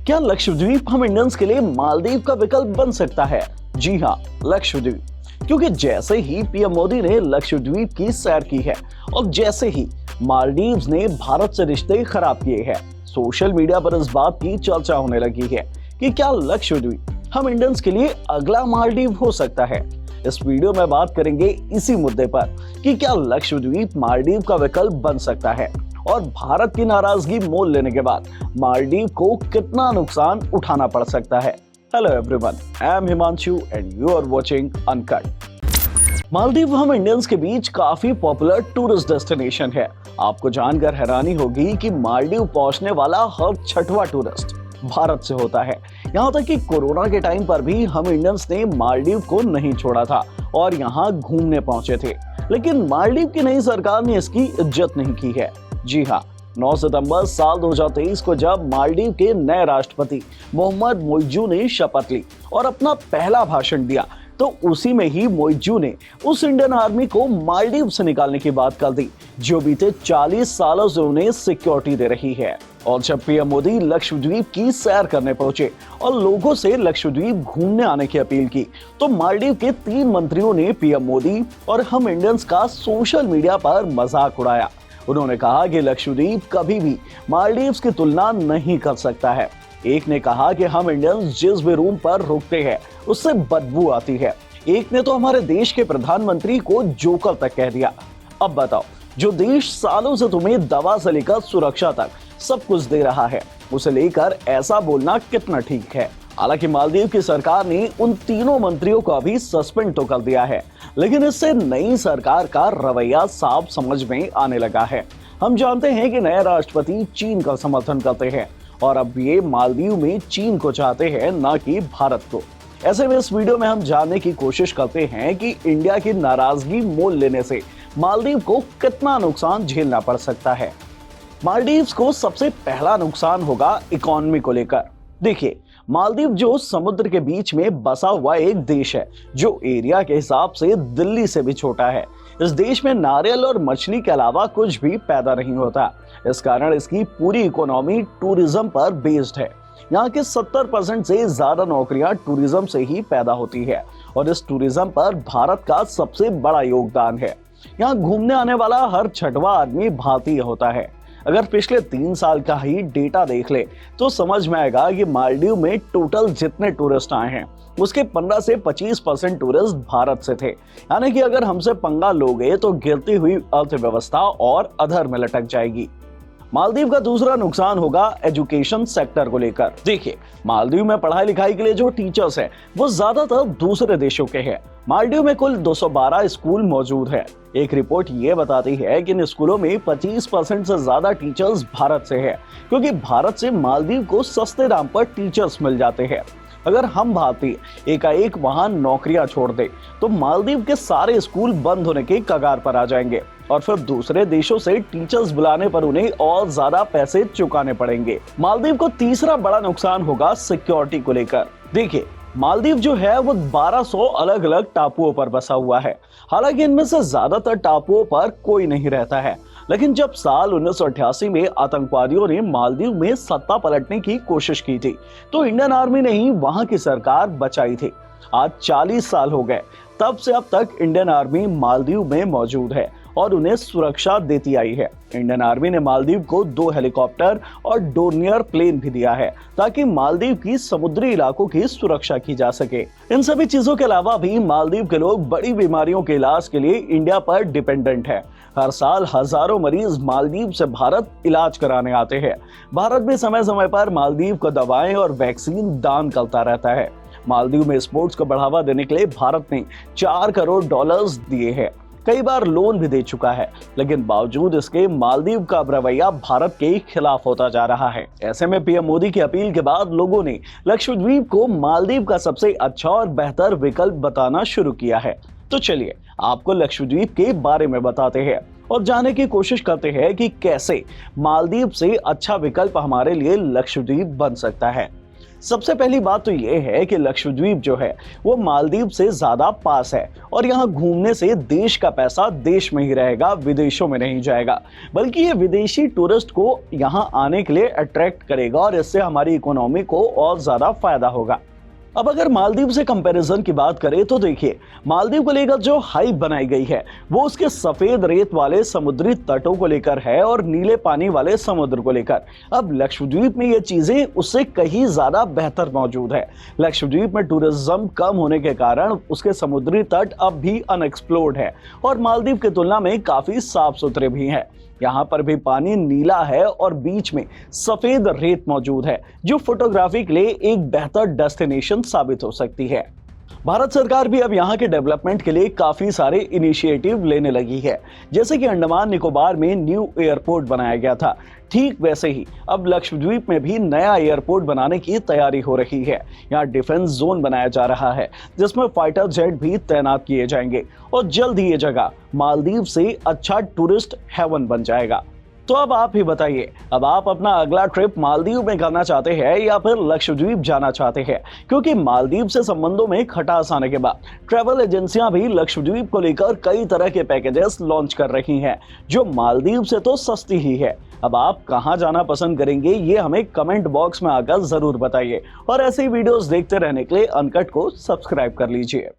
क्या लक्षद्वीप हम इंडियंस के लिए मालदीव का विकल्प बन सकता है? जी हाँ, लक्षद्वीप। क्योंकि जैसे ही पीएम मोदी ने लक्षद्वीप की सैर की है और जैसे ही मालदीव्स ने भारत से रिश्ते खराब किए हैं, सोशल मीडिया पर इस बात की चर्चा होने लगी है कि क्या लक्षद्वीप हम इंडियंस के लिए अगला मालदीव हो सकता है। इस वीडियो में बात करेंगे इसी मुद्दे पर कि क्या लक्षद्वीप मालदीव का विकल्प बन सकता है और भारत की नाराजगी मोल लेने के बाद मालदीव को कितना नुकसान उठाना पड़ सकता है। Hello everyone, I am Himanshu and you are watching Uncut. Maldives हम इंडियंस के बीच काफी पॉपुलर टूरिस्ट डेस्टिनेशन है। आपको जानकर हैरानी होगी कि मालदीव पहुंचने वाला हर छठवां टूरिस्ट भारत से होता है। यहाँ तक कि कोरोना के टाइम पर भी हम इंडियंस ने मालदीव को नहीं छोड़ा था और यहाँ घूमने पहुंचे थे, लेकिन मालदीव की नई सरकार ने इसकी इज्जत नहीं की है। जी हाँ, 9 सितंबर साल 2023 को जब मालदीव के नए राष्ट्रपति मोहम्मद मोइज़ू ने शपथ ली और अपना पहला भाषण दिया, तो उसी में ही मोइज़ू ने उस इंडियन आर्मी को मालदीव से निकालने की बात कर दी जो बीते 40 सालों से उन्हें सिक्योरिटी दे रही है। और जब पीएम मोदी लक्षद्वीप की सैर करने पहुंचे और लोगों से लक्षद्वीप घूमने आने की अपील की, तो मालदीव के 3 मंत्रियों ने पीएम मोदी और हम इंडियंस का सोशल मीडिया पर मजाक उड़ाया। उन्होंने कहा कि लक्षद्वीप कभी भी मालदीव्स की तुलना नहीं कर सकता है। एक ने कहा कि हम इंडियंस जिस भी रूम पर रुकते हैं उससे बदबू आती है। एक ने तो हमारे देश के प्रधानमंत्री को जोकर तक कह दिया। अब बताओ, जो देश सालों से तुम्हें दवा से लेकर सुरक्षा तक सब कुछ दे रहा है, उसे लेकर ऐसा बोलना कितना ठीक है। हालांकि मालदीव की सरकार ने उन तीनों मंत्रियों को अभी सस्पेंड तो कर दिया है, लेकिन इससे नई सरकार का रवैया साफ समझ में आने लगा है। हम जानते हैं कि नए राष्ट्रपति चीन का समर्थन करते हैं और अब ये मालदीव में चीन को चाहते हैं, ना कि भारत को। ऐसे में इस वीडियो में हम जानने की कोशिश करते हैं कि इंडिया की नाराजगी मोल लेने से मालदीव को कितना नुकसान झेलना पड़ सकता है। मालदीव्स को सबसे पहला नुकसान होगा इकोनॉमी को लेकर। देखिए, मालदीव जो समुद्र के बीच में बसा हुआ एक देश है, जो एरिया के हिसाब से दिल्ली से भी छोटा है। इस देश में नारियल और मछली के अलावा कुछ भी पैदा नहीं होता। इस कारण इसकी पूरी इकोनॉमी टूरिज्म पर बेस्ड है। यहाँ के 70% से ज्यादा नौकरियां टूरिज्म से ही पैदा होती है और इस टूरिज्म पर भारत का सबसे बड़ा योगदान है। यहाँ घूमने आने वाला हर छठवां आदमी भारतीय होता है। अगर पिछले 3 साल का ही डेटा देख ले तो समझ में आएगा कि मालदीव में टोटल जितने टूरिस्ट आए हैं उसके 15 से 25% टूरिस्ट भारत से थे। यानी कि अगर हमसे पंगा लोगे तो गिरती हुई अर्थव्यवस्था और अधर में लटक जाएगी। मालदीव का दूसरा नुकसान होगा एजुकेशन सेक्टर को लेकर। देखिए, मालदीव में पढ़ाई लिखाई के लिए जो टीचर्स हैं वो ज्यादातर दूसरे देशों के हैं। मालदीव में कुल 212 स्कूल मौजूद है। एक रिपोर्ट ये बताती है कि इन स्कूलों में 25% से ज्यादा टीचर्स भारत से हैं, क्योंकि भारत से मालदीव को सस्ते दाम पर टीचर्स मिल जाते हैं। अगर हम भारतीय एकाएक वहां नौकरियां छोड़ दे तो मालदीव के सारे स्कूल बंद होने के कगार पर आ जाएंगे और फिर दूसरे देशों से टीचर्स बुलाने पर उन्हें और ज्यादा पैसे चुकाने पड़ेंगे। मालदीव को तीसरा बड़ा नुकसान होगा सिक्योरिटी को लेकर। देखिए, मालदीव जो है वो 1200 अलग अलग टापुओं पर बसा हुआ है। हालांकि इनमें से ज्यादातर टापुओं पर कोई नहीं रहता है, लेकिन जब साल 1988 में आतंकवादियों ने मालदीव में सत्ता पलटने की कोशिश की थी, तो इंडियन आर्मी ने ही वहां की सरकार बचाई थी। आज 40 साल हो गए, तब से अब तक इंडियन आर्मी मालदीव में मौजूद है और उन्हें सुरक्षा देती आई है। इंडियन आर्मी ने मालदीव को 2 हेलीकॉप्टर और डोर्नियर प्लेन भी दिया है ताकि मालदीव की समुद्री इलाकों की सुरक्षा की जा सके। इन सभी चीजों के अलावा भी मालदीव के लोग बड़ी बीमारियों के इलाज के लिए इंडिया पर डिपेंडेंट है। हर साल हजारों मरीज मालदीव से भारत इलाज कराने आते हैं। भारत भी समय समय पर मालदीव को दवाएं और वैक्सीन दान करता रहता है। मालदीव में स्पोर्ट्स को बढ़ावा देने के लिए भारत ने $4 करोड़ दिए हैं। कई बार लोन भी दे चुका है, लेकिन बावजूद इसके मालदीव का रवैया भारत के खिलाफ होता जा रहा है। ऐसे में पीएम मोदी की अपील के बाद लोगों ने लक्षद्वीप को मालदीव का सबसे अच्छा और बेहतर विकल्प बताना शुरू किया है। तो चलिए आपको लक्षद्वीप के बारे में बताते हैं और जानने की कोशिश करते हैं कि कैसे मालदीव से अच्छा विकल्प हमारे लिए लक्षद्वीप बन सकता है। सबसे पहली बात तो ये है कि लक्षद्वीप जो है वो मालदीव से ज्यादा पास है और यहाँ घूमने से देश का पैसा देश में ही रहेगा, विदेशों में नहीं जाएगा, बल्कि ये विदेशी टूरिस्ट को यहाँ आने के लिए अट्रैक्ट करेगा और इससे हमारी इकोनॉमी को और ज्यादा फायदा होगा। अब अगर मालदीव से कंपैरिजन की बात करें तो देखिए, मालदीव को लेकर जो हाइप बनाई गई है वो उसके सफेद रेत वाले समुद्री तटों को लेकर है और नीले पानी वाले समुद्र को लेकर। अब लक्षद्वीप में ये चीजें उससे कहीं ज्यादा बेहतर मौजूद है। लक्षद्वीप में टूरिज्म कम होने के कारण उसके समुद्री तट अब भी अनएक्सप्लोर्ड है और मालदीव की तुलना में काफी साफ सुथरे भी हैं। यहाँ पर भी पानी नीला है और बीच में सफेद रेत मौजूद है, जो फोटोग्राफी के लिए एक बेहतर डेस्टिनेशन साबित हो सकती है। भारत सरकार भी अब यहाँ के डेवलपमेंट के लिए काफी सारे इनिशिएटिव लेने लगी है, जैसे कि अंडमान निकोबार में न्यू एयरपोर्ट बनाया गया था। ठीक वैसे ही अब लक्षद्वीप में भी नया एयरपोर्ट बनाने की तैयारी हो रही है। यहाँ डिफेंस जोन बनाया जा रहा है, जिसमें फाइटर जेट भी तैनात किए जाएंगे और जल्द ही ये जगह मालदीव से अच्छा टूरिस्ट हेवन बन जाएगा। तो अब आप ही बताइए, अब आप अपना अगला ट्रिप मालदीव में करना चाहते हैं या फिर लक्षद्वीप जाना चाहते हैं? क्योंकि मालदीव से संबंधों में खटास आने के बाद ट्रैवल एजेंसियां भी लक्षद्वीप को लेकर कई तरह के पैकेजेस लॉन्च कर रही हैं, जो मालदीव से तो सस्ती ही है। अब आप कहां जाना पसंद करेंगे, ये हमें कमेंट बॉक्स में आकर जरूर बताइए और ऐसे ही वीडियोस देखते रहने के लिए अनकट को सब्सक्राइब कर लीजिए।